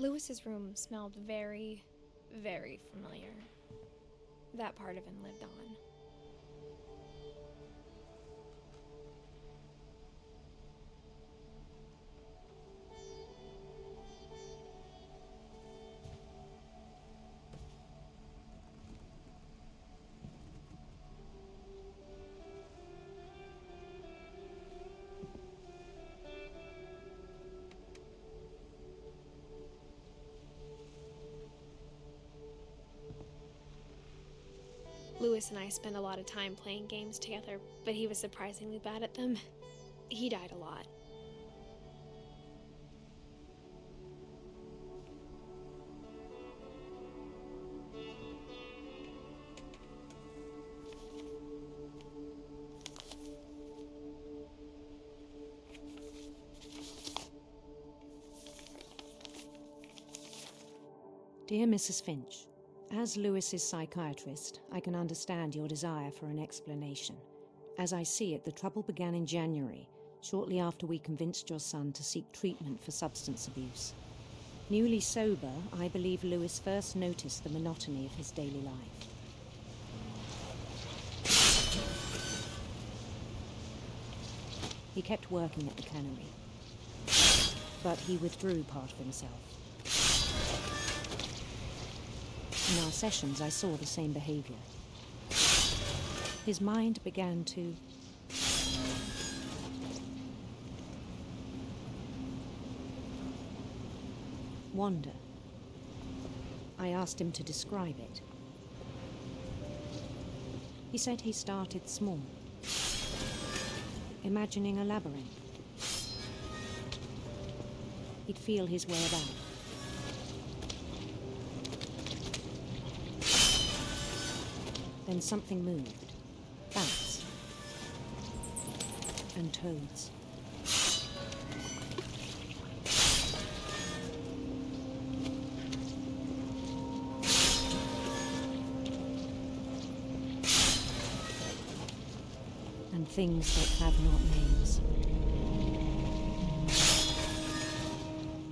Lewis's room smelled very, very familiar. That part of him lived on. Lewis and I spent a lot of time playing games together, but he was surprisingly bad at them. He died a lot. Dear Mrs. Finch, as Lewis's psychiatrist, I can understand your desire for an explanation. As I see it, the trouble began in January, shortly after we convinced your son to seek treatment for substance abuse. Newly sober, I believe Lewis first noticed the monotony of his daily life. He kept working at the cannery, but he withdrew part of himself. In our sessions, I saw the same behavior. His mind began to wander. I asked him to describe it. He said he started small, imagining a labyrinth. He'd feel his way about. Then something moved. Bats. And toads. And things that have not names.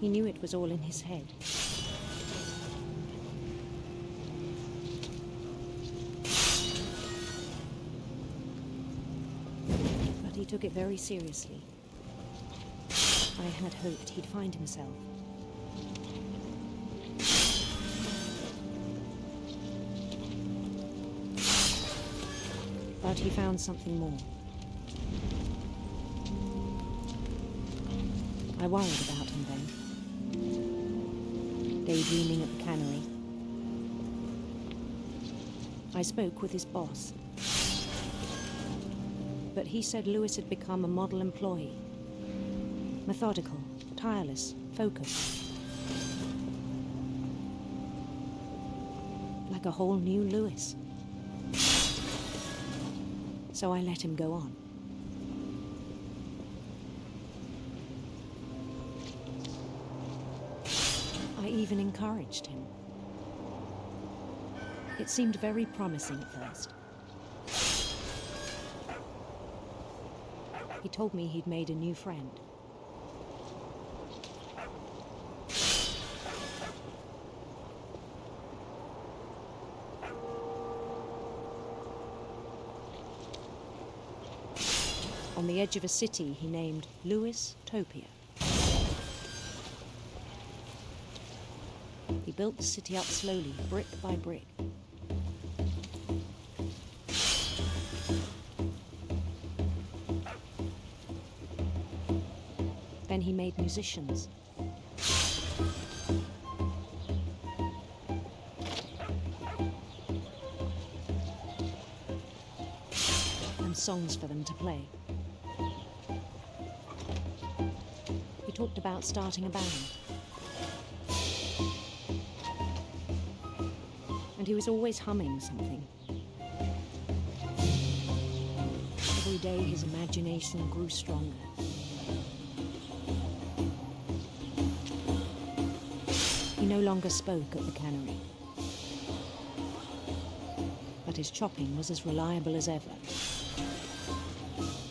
He knew it was all in his head. He took it very seriously. I had hoped he'd find himself. But he found something more. I worried about him then. Daydreaming at the cannery. I spoke with his boss. But he said Lewis had become a model employee. Methodical, tireless, focused. Like a whole new Lewis. So I let him go on. I even encouraged him. It seemed very promising at first. He told me he'd made a new friend. On the edge of a city he named Lewis-topia. He built the city up slowly, brick by brick. Then he made musicians. And songs for them to play. He talked about starting a band. And he was always humming something. Every day his imagination grew stronger. He no longer spoke at the cannery, but his chopping was as reliable as ever.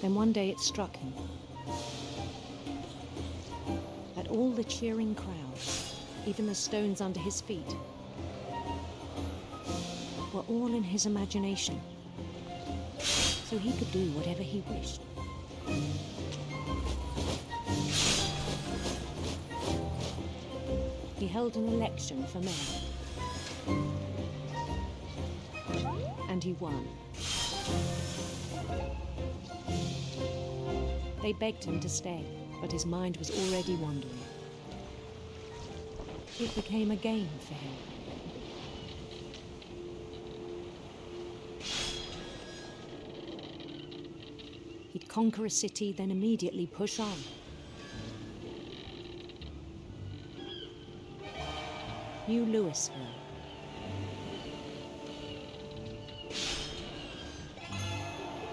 Then one day it struck him. At all the cheering crowds, Even the stones under his feet were all in his imagination, so he could do whatever he wished. He held an election for mayor, and he won. They begged him to stay, but his mind was already wandering. It became a game for him. He'd conquer a city, then immediately push on. New Louisville.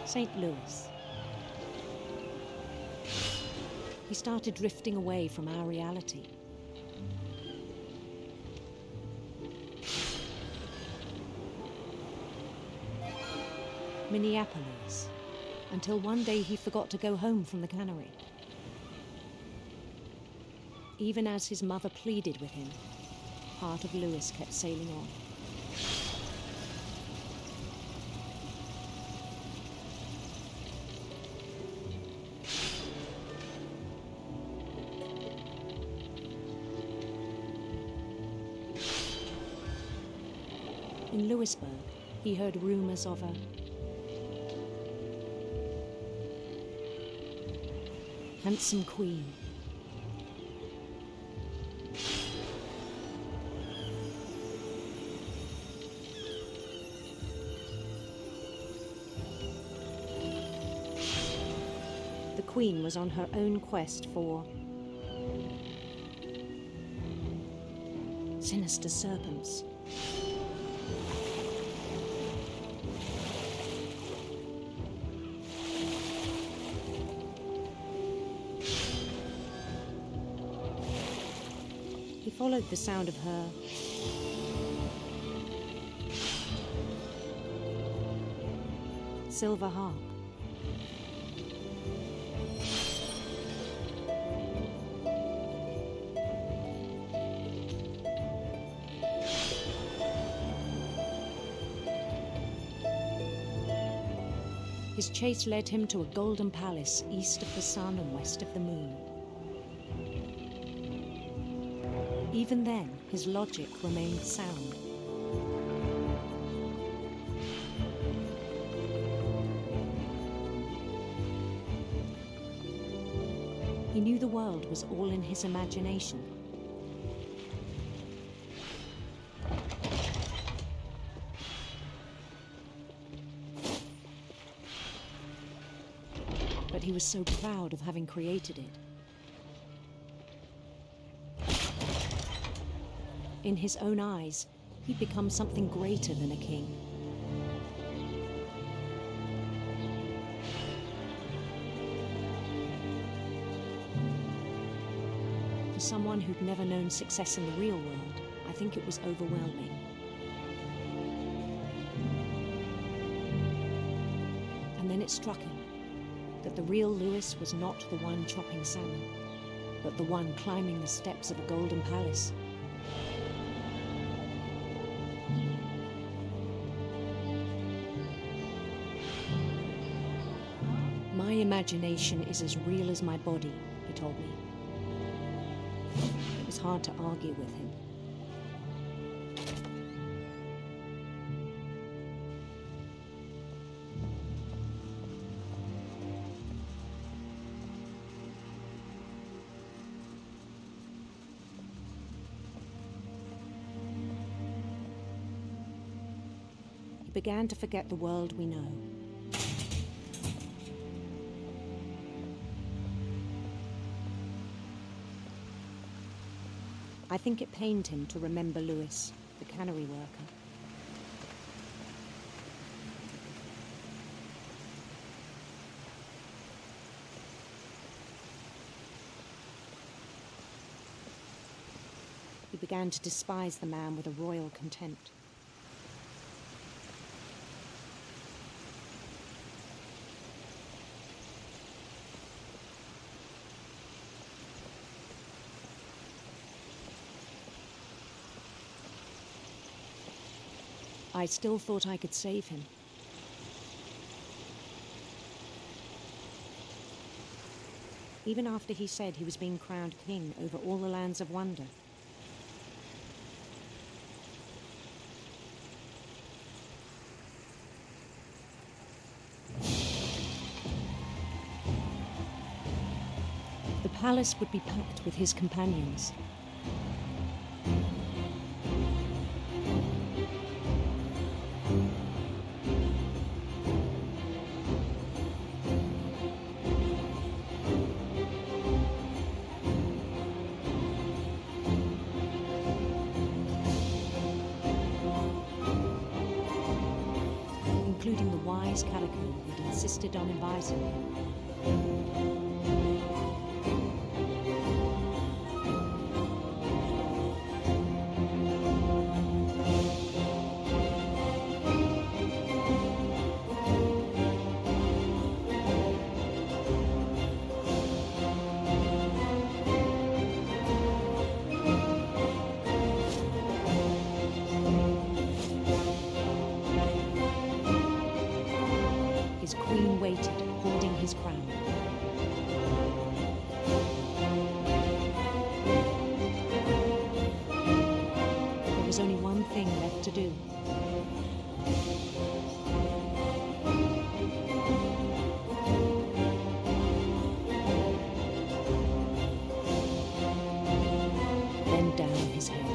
St. Louis. He started drifting away from our reality. Minneapolis, until one day he forgot to go home from the cannery. Even as his mother pleaded with him, part of Louis kept sailing on. In Louisburg, he heard rumors of a handsome queen. The queen was on her own quest for sinister serpents. He followed the sound of her silver harp. His chase led him to a golden palace east of the sun and west of the moon. Even then, his logic remained sound. He knew the world was all in his imagination. But he was so proud of having created it. In his own eyes, he'd become something greater than a king. For someone who'd never known success in the real world, I think it was overwhelming. And then it struck him that the real Louis was not the one chopping salmon, but the one climbing the steps of a golden palace. My imagination is as real as my body, he told me. It was hard to argue with him. He began to forget the world we know. I think it pained him to remember Louis, the cannery worker. He began to despise the man with a royal contempt. I still thought I could save him. Even after he said he was being crowned king over all the lands of wonder. The palace would be packed with his companions. Including the wise Calico who'd insisted on advising him. His queen waited, holding his crown. There was only one thing left to do. Bend down his head.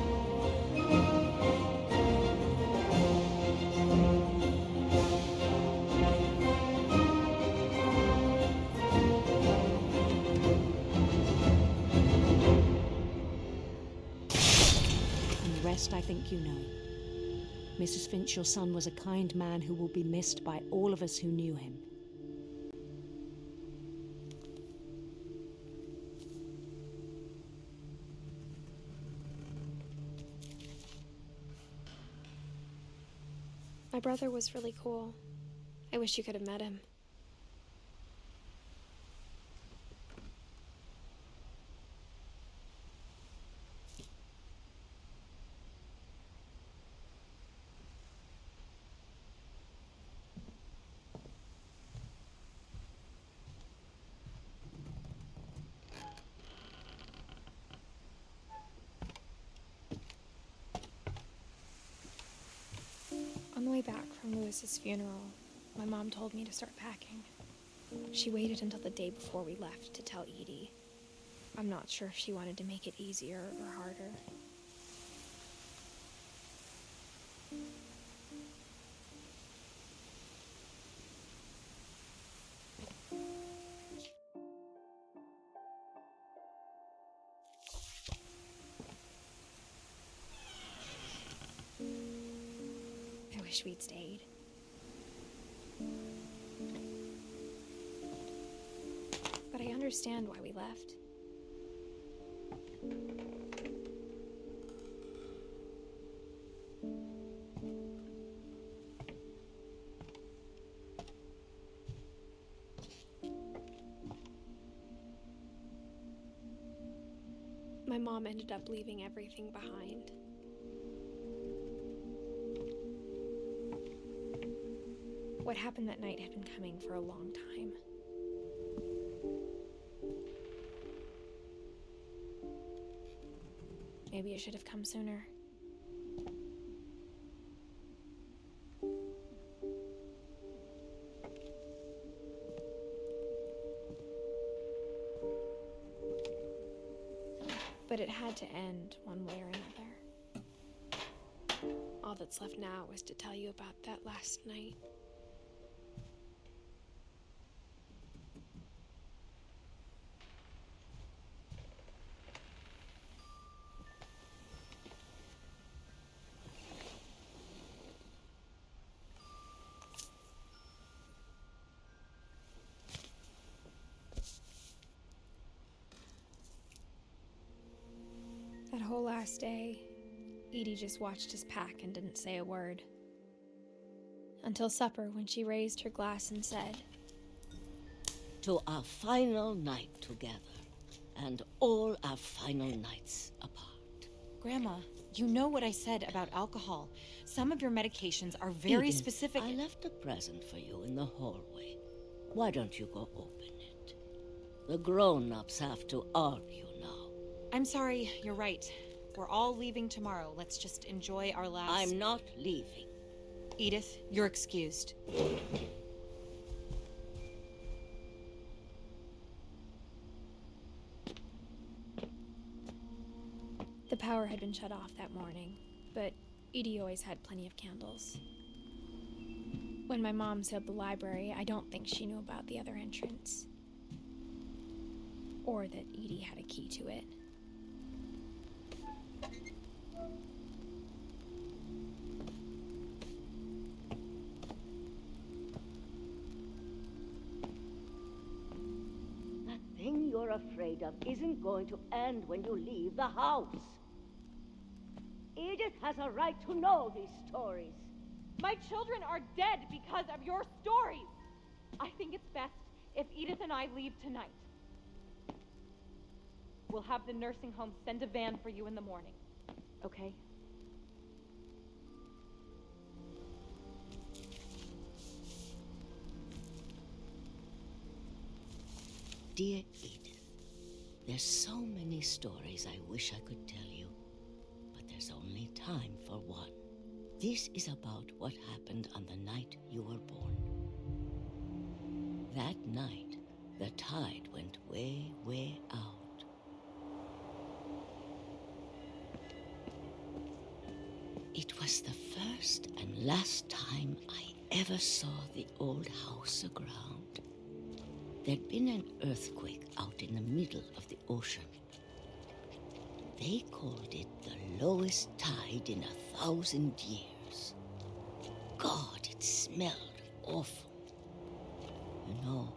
I think you know. Mrs. Finch, your son was a kind man who will be missed by all of us who knew him. My brother was really cool. I wish you could have met him. On the way back from Lewis's funeral, my mom told me to start packing. She waited until the day before we left to tell Edie. I'm not sure if she wanted to make it easier or harder. I wish we'd stayed. But I understand why we left. My mom ended up leaving everything behind. What happened that night had been coming for a long time. Maybe it should have come sooner. But it had to end one way or another. All that's left now is to tell you about that last night. That whole last day, Edie just watched us pack and didn't say a word. Until supper, when she raised her glass and said, "To our final night together, and all our final nights apart." Grandma, You know what I said about alcohol. Some of your medications are very Edith, specific. I left a present for you in the hallway. Why don't you go open it? The grown-ups have to argue now. I'm sorry, you're right. We're all leaving tomorrow. Let's just enjoy our last... I'm not leaving. Edith, you're excused. The power had been shut off that morning, but Edie always had plenty of candles. When my mom sealed the library, I don't think she knew about the other entrance. Or that Edie had a key to it. That thing you're afraid of isn't going to end when you leave the house. Edith has a right to know these stories. My children are dead because of your stories. I think it's best if Edith and I leave tonight. We'll have the nursing home send a van for you in the morning, okay? Dear Edith, there's so many stories I wish I could tell you, but there's only time for one. This is about what happened on the night you were born. That night, the tide went way, way out. It was the first and last time I ever saw the old house aground. There'd been an earthquake out in the middle of the ocean. They called it the lowest tide in 1,000 years. God, it smelled awful. You know,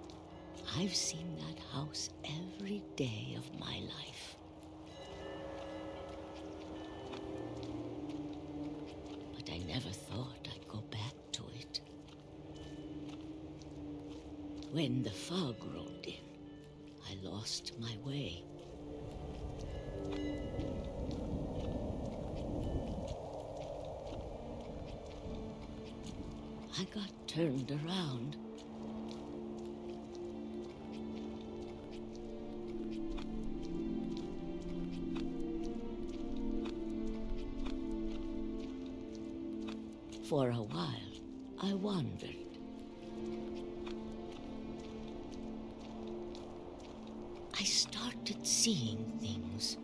I've seen that house every day of my life. But I never thought I'd go back to it. When the fog rolled in, I lost my way. I got turned around. For a while, I wandered. I started seeing things.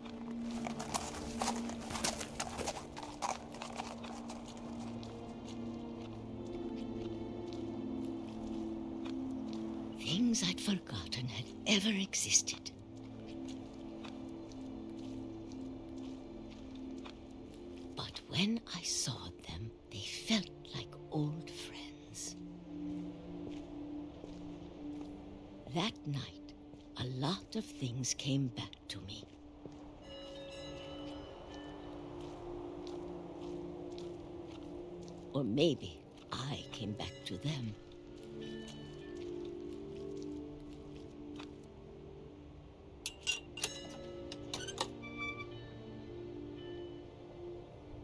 Things I'd forgotten had ever existed. But when I saw them, they felt like old friends. That night, a lot of things came back to me. Or maybe I came back to them.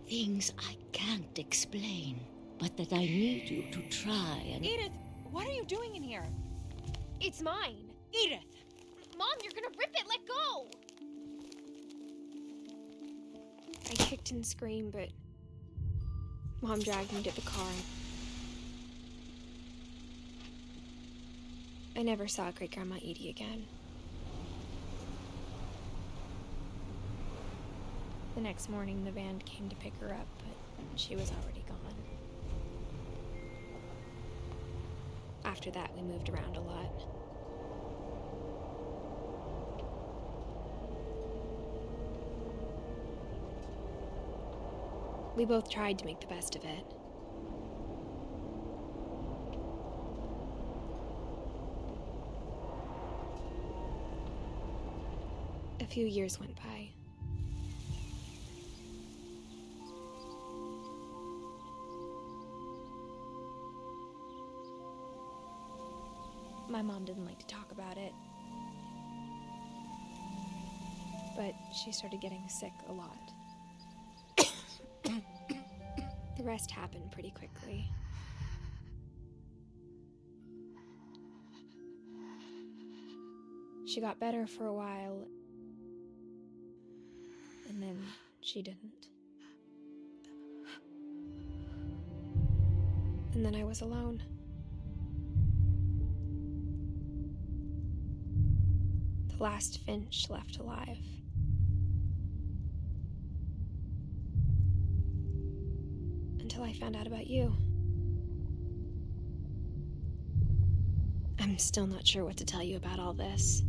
Things I can't explain, but that I need you to try and... Edith, what are you doing in here? It's mine! Edith! Mom, you're gonna rip it! Let go! I kicked and screamed, but Mom dragged me to the car. I never saw Great-Grandma Edie again. The next morning, the van came to pick her up, but she was already gone. After that, we moved around a lot. We both tried to make the best of it. A few years went by. My mom didn't like to talk about it, but she started getting sick a lot. rest happened pretty quickly. She got better for a while, and then she didn't. And then I was alone. The last Finch left alive. Until I found out about you. I'm still not sure what to tell you about all this.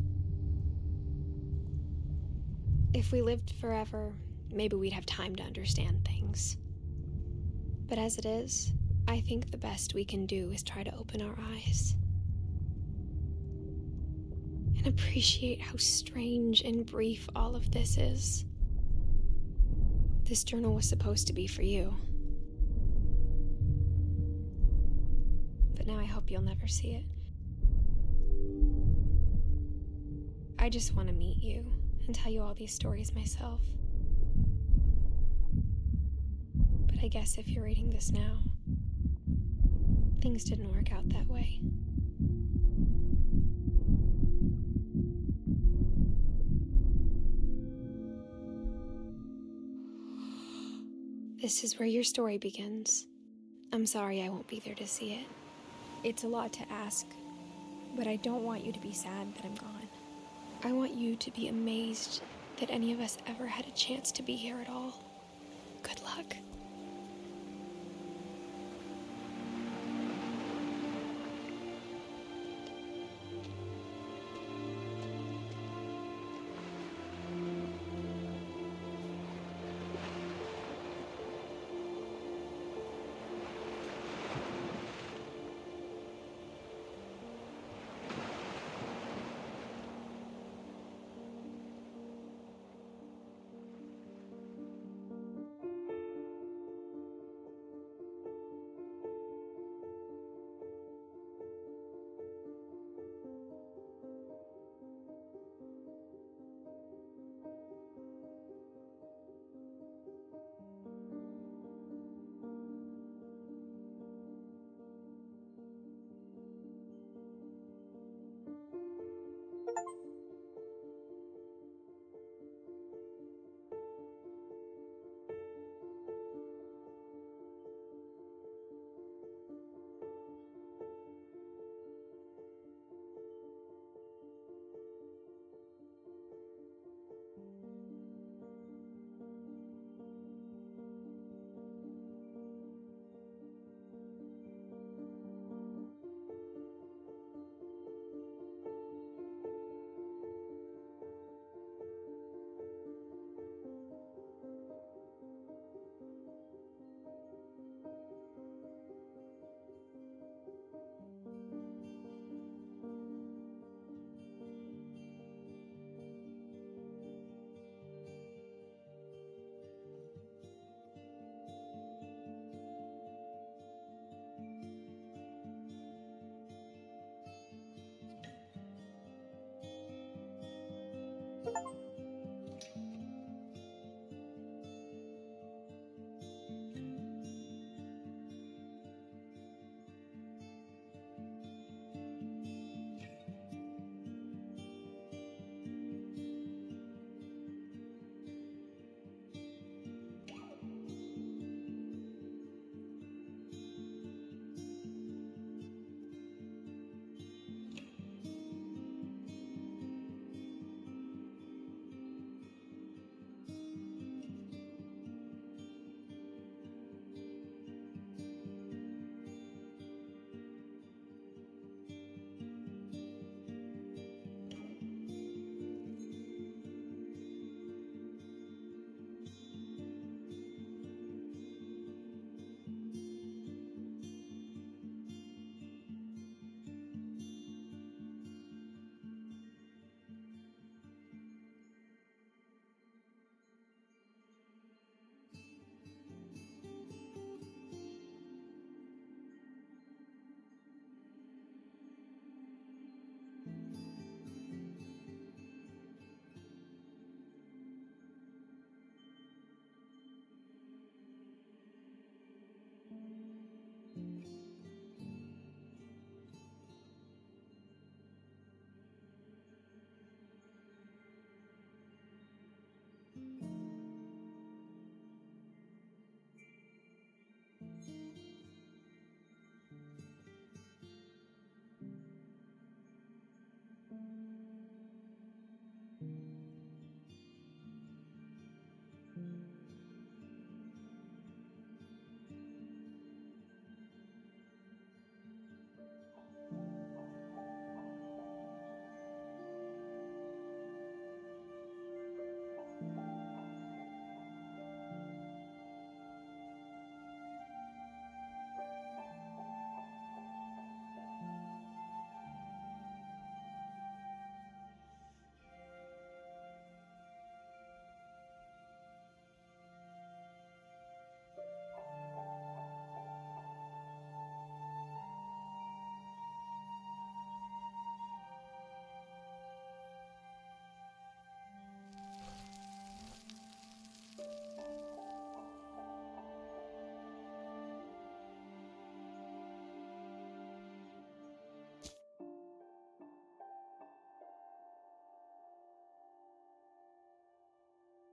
If we lived forever, maybe we'd have time to understand things. But as it is, I think the best we can do is try to open our eyes. And appreciate how strange and brief all of this is. This journal was supposed to be for you. But now I hope you'll never see it. I just want to meet you and tell you all these stories myself. But I guess if you're reading this now, things didn't work out that way. This is where your story begins. I'm sorry I won't be there to see it. It's a lot to ask, but I don't want you to be sad that I'm gone. I want you to be amazed that any of us ever had a chance to be here at all. Good luck.